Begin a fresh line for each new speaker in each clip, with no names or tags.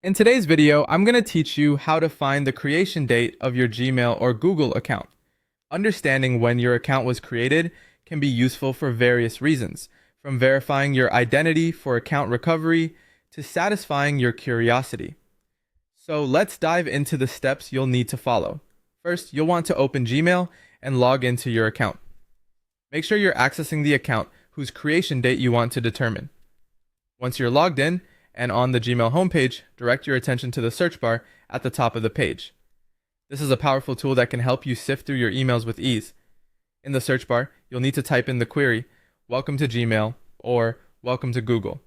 In today's video, I'm going to teach you how to find the creation date of your Gmail or Google account. Understanding when your account was created can be useful for various reasons, from verifying your identity for account recovery to satisfying your curiosity. So let's dive into the steps you'll need to follow. First, you'll want to open Gmail and log into your account. Make sure you're accessing the account whose creation date you want to determine. Once you're logged in, and on the Gmail homepage, direct your attention to the search bar at the top of the page. This is a powerful tool that can help you sift through your emails with ease. In the search bar, you'll need to type in the query, "Welcome to Gmail" or "Welcome to Google."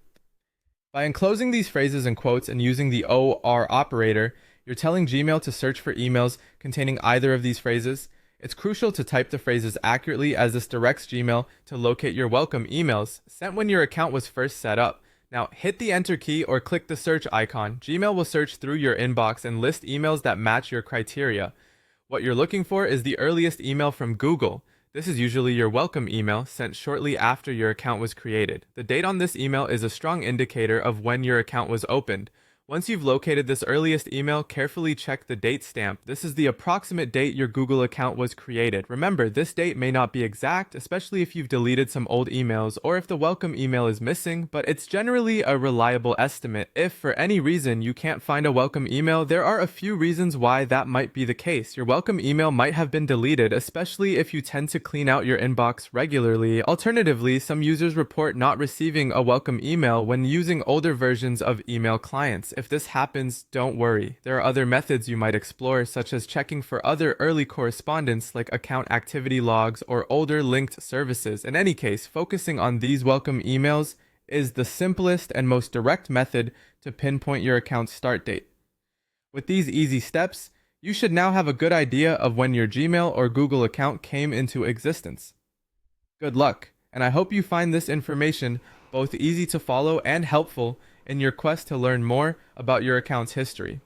By enclosing these phrases in quotes and using the OR operator, you're telling Gmail to search for emails containing either of these phrases. It's crucial to type the phrases accurately, as this directs Gmail to locate your welcome emails sent when your account was first set up. Now, hit the enter key or click the search icon. Gmail will search through your inbox and list emails that match your criteria. What you're looking for is the earliest email from Google. This is usually your welcome email sent shortly after your account was created. The date on this email is a strong indicator of when your account was opened. Once you've located this earliest email, carefully check the date stamp. This is the approximate date your Google account was created. Remember, this date may not be exact, especially if you've deleted some old emails or if the welcome email is missing, but it's generally a reliable estimate. If for any reason you can't find a welcome email, there are a few reasons why that might be the case. Your welcome email might have been deleted, especially if you tend to clean out your inbox regularly. Alternatively, some users report not receiving a welcome email when using older versions of email clients. If this happens, don't worry. There are other methods you might explore, such as checking for other early correspondence like account activity logs or older linked services. In any case, focusing on these welcome emails is the simplest and most direct method to pinpoint your account's start date. With these easy steps, you should now have a good idea of when your Gmail or Google account came into existence. Good luck, and I hope you find this information both easy to follow and helpful in your quest to learn more about your account's history.